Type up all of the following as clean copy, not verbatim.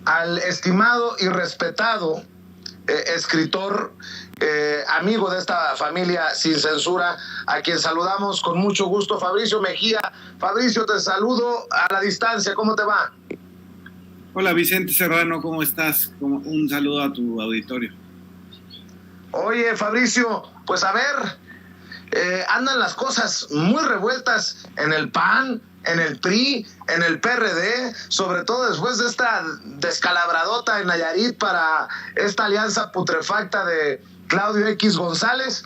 al estimado y respetado escritor, amigo de esta familia Sin Censura, a quien saludamos con mucho gusto, Fabricio Mejía. Fabricio, te saludo a la distancia, ¿cómo te va? Hola Vicente Serrano, ¿cómo estás? Un saludo a tu auditorio. Oye, Fabricio, pues a ver, andan las cosas muy revueltas en el PAN, en el PRI, en el PRD, sobre todo después de esta descalabradota en Nayarit para esta alianza putrefacta de Claudio X González.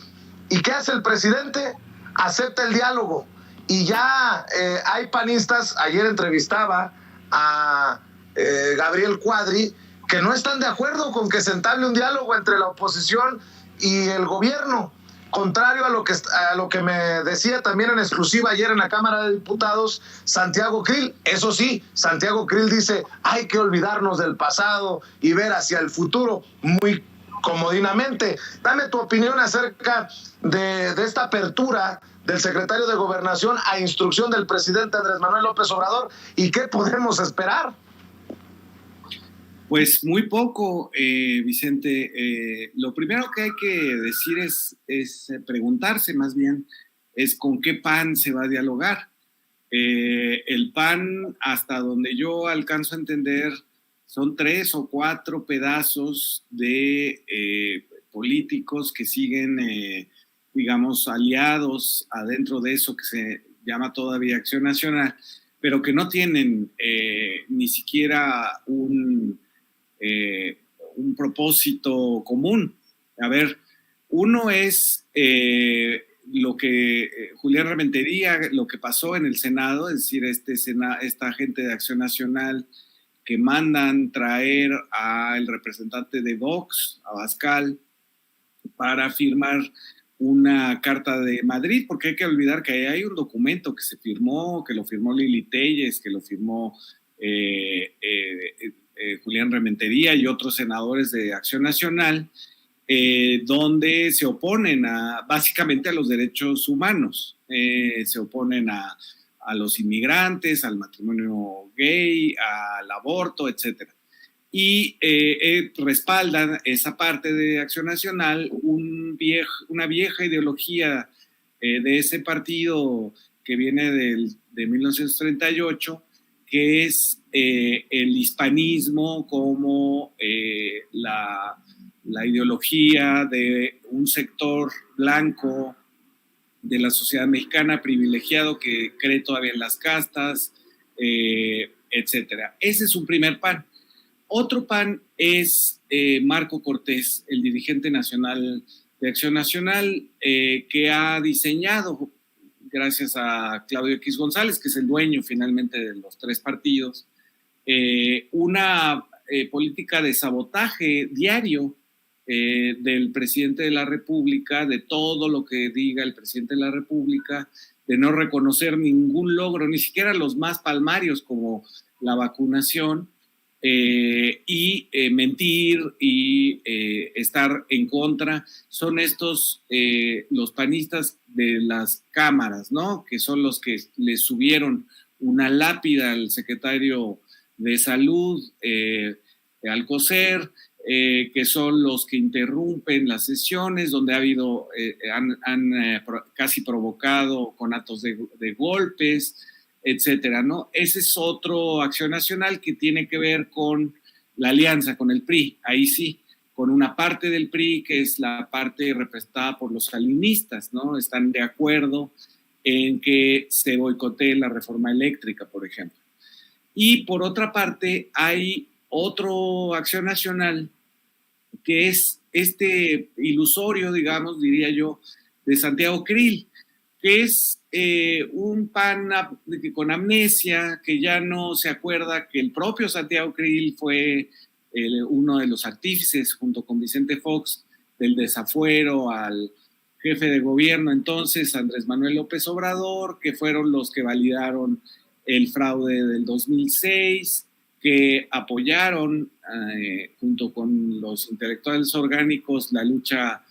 ¿Y qué hace el presidente? Acepta el diálogo. Y ya hay panistas, ayer entrevistaba a Gabriel Cuadri, que no están de acuerdo con que se entable un diálogo entre la oposición y el gobierno, contrario a lo que me decía también en exclusiva ayer en la Cámara de Diputados Santiago Krill. Eso sí, Santiago Krill dice, hay que olvidarnos del pasado y ver hacia el futuro muy comodinamente. Dame tu opinión acerca de esta apertura del secretario de Gobernación a instrucción del presidente Andrés Manuel López Obrador, y qué podemos esperar. Pues muy poco, Vicente. Lo primero que hay que decir es preguntarse más bien, es con qué PAN se va a dialogar. El PAN, hasta donde yo alcanzo a entender, son 3 o 4 pedazos de políticos que siguen, digamos, aliados adentro de eso que se llama todavía Acción Nacional, pero que no tienen ni siquiera un propósito común. A ver, uno es lo que Julián Rementería, lo que pasó en el Senado, es decir, esta gente de Acción Nacional que mandan traer al representante de Vox, Abascal, para firmar una carta de Madrid, porque hay que olvidar que hay un documento que se firmó, que lo firmó Lili Téllez, que lo firmó Julián Rementería y otros senadores de Acción Nacional, donde se oponen básicamente a los derechos humanos, se oponen a los inmigrantes, al matrimonio gay, al aborto, etcétera. Y respaldan esa parte de Acción Nacional una vieja ideología de ese partido que viene de 1938, que es el hispanismo como la ideología de un sector blanco de la sociedad mexicana privilegiado que cree todavía en las castas, etcétera. Ese es un primer PAN. Otro PAN es Marco Cortés, el dirigente nacional de Acción Nacional, que ha diseñado, gracias a Claudio X González, que es el dueño finalmente de los 3 partidos, una política de sabotaje diario del presidente de la República, de todo lo que diga el presidente de la República, de no reconocer ningún logro, ni siquiera los más palmarios como la vacunación, y mentir y estar en contra. Son estos los panistas de las cámaras, ¿no? Que son los que le subieron una lápida al secretario de Salud, Alcocer, que son los que interrumpen las sesiones, donde han casi provocado conatos de golpes, etcétera, ¿no? Ese es otro Acción Nacional que tiene que ver con la alianza con el PRI, ahí sí, con una parte del PRI que es la parte representada por los salinistas, ¿no? Están de acuerdo en que se boicotee la reforma eléctrica, por ejemplo. Y por otra parte, hay otro Acción Nacional que es este ilusorio, digamos, diría yo, de Santiago Krill, que es un PAN con amnesia, que ya no se acuerda que el propio Santiago Krill fue uno de los artífices, junto con Vicente Fox, del desafuero al jefe de gobierno entonces, Andrés Manuel López Obrador, que fueron los que validaron el fraude del 2006, que apoyaron junto con los intelectuales orgánicos la lucha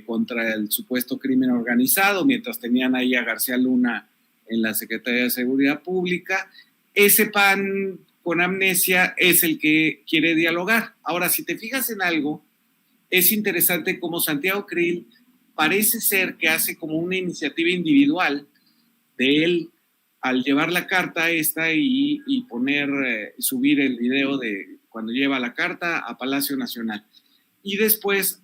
contra el supuesto crimen organizado, mientras tenían ahí a García Luna en la Secretaría de Seguridad Pública. Ese PAN con amnesia es el que quiere dialogar. Ahora, si te fijas en algo, es interesante cómo Santiago Creel parece ser que hace como una iniciativa individual de él al llevar la carta esta y subir el video de cuando lleva la carta a Palacio Nacional. Y después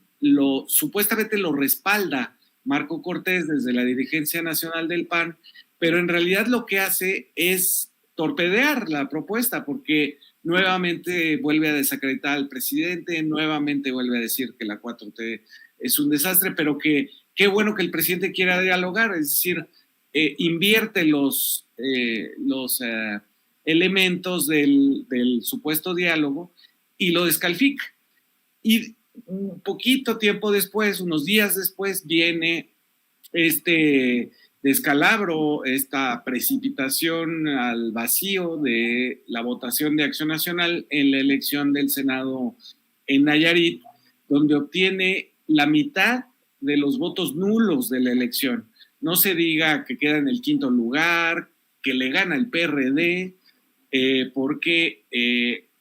supuestamente lo respalda Marco Cortés desde la dirigencia nacional del PAN, pero en realidad lo que hace es torpedear la propuesta, porque nuevamente vuelve a desacreditar al presidente, nuevamente vuelve a decir que la 4T es un desastre, pero que qué bueno que el presidente quiera dialogar, es decir, invierte los elementos del supuesto diálogo y lo descalifica. Y un poquito tiempo después, unos días después, viene este descalabro, esta precipitación al vacío de la votación de Acción Nacional en la elección del Senado en Nayarit, donde obtiene la mitad de los votos nulos de la elección. No se diga que queda en el quinto lugar, que le gana el PRD, porque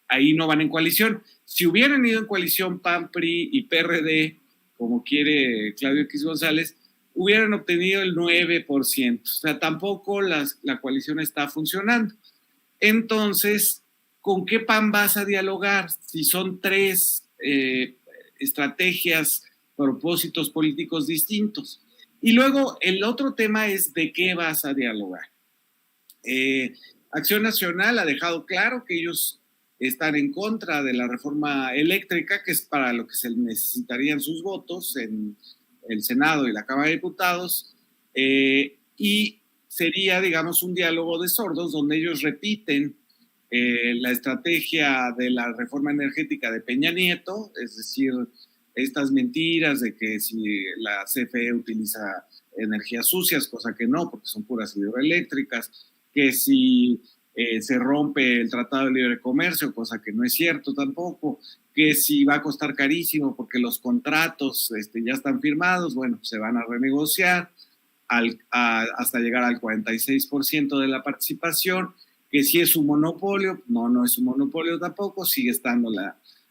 ahí no van en coalición. Si hubieran ido en coalición PAN, PRI y PRD, como quiere Claudio X González, hubieran obtenido el 9%. O sea, tampoco la coalición está funcionando. Entonces, ¿con qué PAN vas a dialogar? Si son tres estrategias, propósitos políticos distintos. Y luego el otro tema es de qué vas a dialogar. Acción Nacional ha dejado claro que ellos están en contra de la reforma eléctrica, que es para lo que se necesitarían sus votos en el Senado y la Cámara de Diputados, y sería, digamos, un diálogo de sordos donde ellos repiten la estrategia de la reforma energética de Peña Nieto, es decir, estas mentiras de que si la CFE utiliza energías sucias, cosa que no, porque son puras hidroeléctricas, que si se rompe el Tratado de Libre Comercio, cosa que no es cierto tampoco, que si va a costar carísimo porque los contratos ya están firmados, bueno, se van a renegociar hasta llegar al 46% de la participación, que si es un monopolio, no es un monopolio tampoco, sigue estando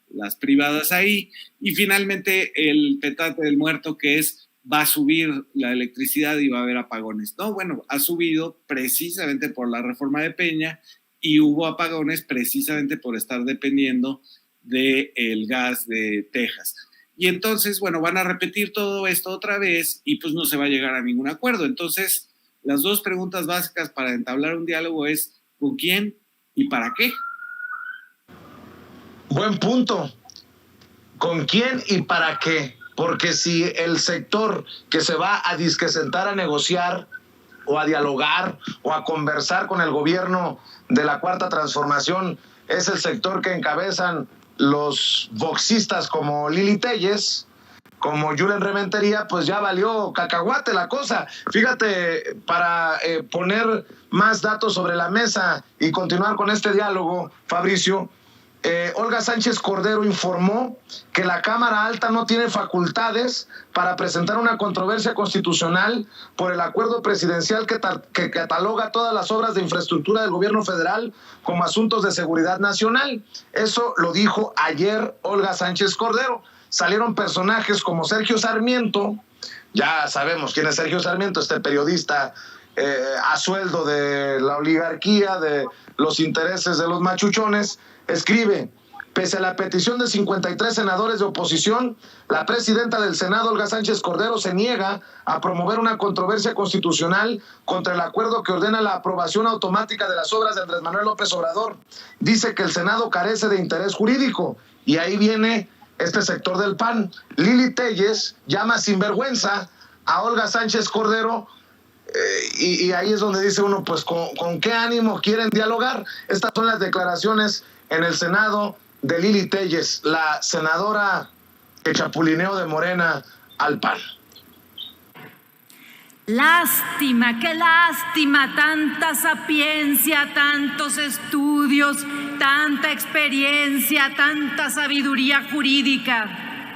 las privadas ahí, y finalmente el petate del muerto, que es va a subir la electricidad y va a haber apagones. No, bueno, ha subido precisamente por la reforma de Peña y hubo apagones precisamente por estar dependiendo del gas de Texas. Y entonces, bueno, van a repetir todo esto otra vez y pues no se va a llegar a ningún acuerdo. Entonces, las dos preguntas básicas para entablar un diálogo es ¿con quién y para qué? Buen punto. ¿Con quién y para qué? Porque si el sector que se va a sentar a negociar o a dialogar o a conversar con el gobierno de la Cuarta Transformación es el sector que encabezan los boxistas como Lili Téllez, como Julen Rementería, pues ya valió cacahuate la cosa. Fíjate, para poner más datos sobre la mesa y continuar con este diálogo, Fabricio, Olga Sánchez Cordero informó que la Cámara Alta no tiene facultades para presentar una controversia constitucional por el acuerdo presidencial que cataloga todas las obras de infraestructura del gobierno federal como asuntos de seguridad nacional. Eso lo dijo ayer Olga Sánchez Cordero. Salieron personajes como Sergio Sarmiento, ya sabemos quién es Sergio Sarmiento, este periodista a sueldo de la oligarquía, de los intereses de los machuchones. Escribe: pese a la petición de 53 senadores de oposición, la presidenta del Senado, Olga Sánchez Cordero, se niega a promover una controversia constitucional contra el acuerdo que ordena la aprobación automática de las obras de Andrés Manuel López Obrador. Dice que el Senado carece de interés jurídico. Y ahí viene este sector del PAN. Lili Téllez llama sinvergüenza a Olga Sánchez Cordero. Y ahí es donde dice uno, pues, ¿con qué ánimo quieren dialogar? Estas son las declaraciones en el Senado de Lili Téllez, la senadora que chapulineó de Morena al PAN. Lástima, qué lástima, tanta sapiencia, tantos estudios, tanta experiencia, tanta sabiduría jurídica.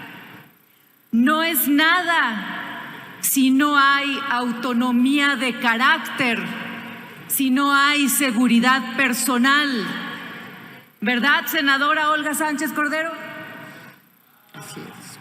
No es nada si no hay autonomía de carácter, si no hay seguridad personal, ¿Verdad, senadora Olga Sánchez Cordero? Así es.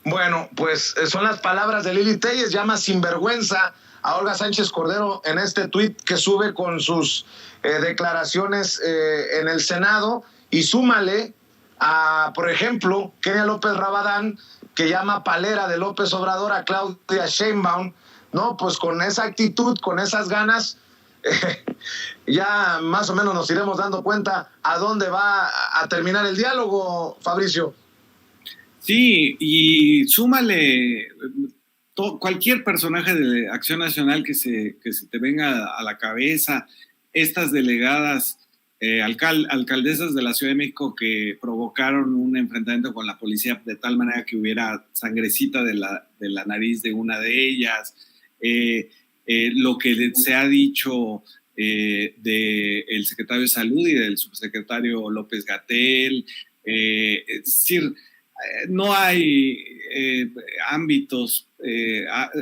Bueno, pues son las palabras de Lili Téllez, llama sinvergüenza a Olga Sánchez Cordero en este tuit que sube con sus declaraciones en el Senado, y súmale a, por ejemplo, Kenia López Rabadán, que llama palera de López Obrador a Claudia Sheinbaum, ¿no? Pues con esa actitud, con esas ganas, ya más o menos nos iremos dando cuenta a dónde va a terminar el diálogo, Fabricio. Sí, y súmale cualquier personaje de Acción Nacional que se te venga a la cabeza, estas delegadas alcaldesas de la Ciudad de México que provocaron un enfrentamiento con la policía de tal manera que hubiera sangrecita de la nariz de una de ellas, lo que se ha dicho del secretario de Salud y del subsecretario López-Gatell, es decir, no hay ámbitos,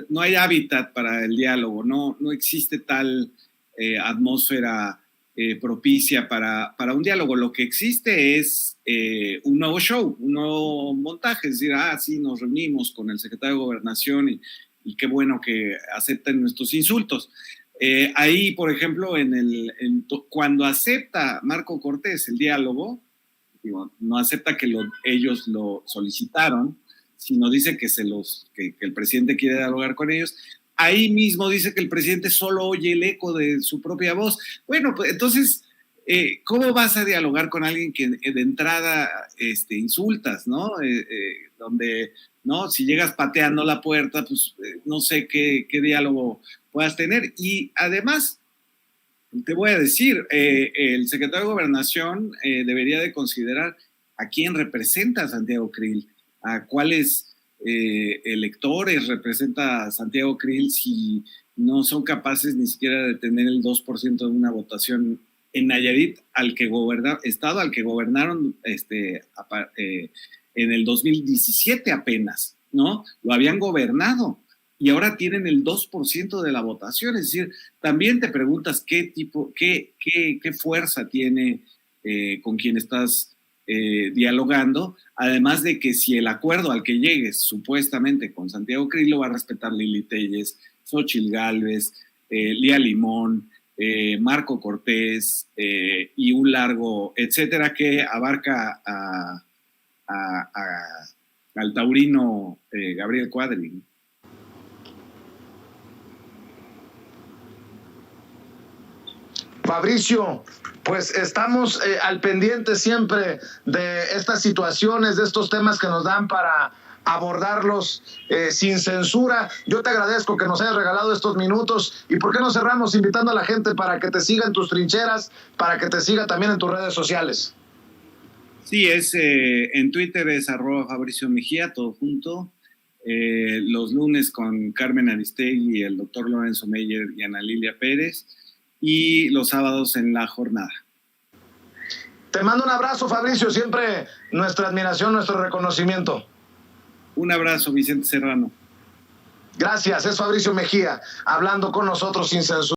no hay hábitat para el diálogo, no existe tal atmósfera propicia para un diálogo. Lo que existe es un nuevo show, un nuevo montaje, es decir, sí, nos reunimos con el secretario de Gobernación y qué bueno que acepten nuestros insultos. Ahí, por ejemplo, cuando acepta Marco Cortés el diálogo, no acepta que ellos lo solicitaron, sino dice que el presidente quiere dialogar con ellos. Ahí mismo dice que el presidente solo oye el eco de su propia voz. Bueno, pues entonces, ¿cómo vas a dialogar con alguien que de entrada insultas, ¿no? Donde, ¿no? Si llegas pateando la puerta, pues no sé qué diálogo puedas tener. Y además, te voy a decir, el secretario de Gobernación debería de considerar a quién representa a Santiago Krill, a cuáles electores representa a Santiago Krill si no son capaces ni siquiera de tener el 2% de una votación en Nayarit, estado al que gobernaron en el 2017 apenas, ¿no? Lo habían gobernado y ahora tienen el 2% de la votación. Es decir, también te preguntas qué fuerza tiene con quien estás dialogando, además de que si el acuerdo al que llegues supuestamente con Santiago Krill lo va a respetar Lili Téllez, Xóchitl Gálvez, Lía Limón, Marco Cortés y un largo etcétera que abarca al taurino Gabriel Cuadri. Fabricio, pues estamos al pendiente siempre de estas situaciones, de estos temas que nos dan para abordarlos sin censura. Yo te agradezco que nos hayas regalado estos minutos. ¿Y por qué no cerramos invitando a la gente para que te siga en tus trincheras, para que te siga también en tus redes sociales? Sí, en Twitter es @Fabricio Mejía, todo junto. Los lunes con Carmen Aristegui, el doctor Lorenzo Meyer y Ana Lilia Pérez. Y los sábados en La Jornada. Te mando un abrazo, Fabricio, siempre nuestra admiración, nuestro reconocimiento. Un abrazo, Vicente Serrano. Gracias, es Fabricio Mejía, hablando con nosotros sin censura.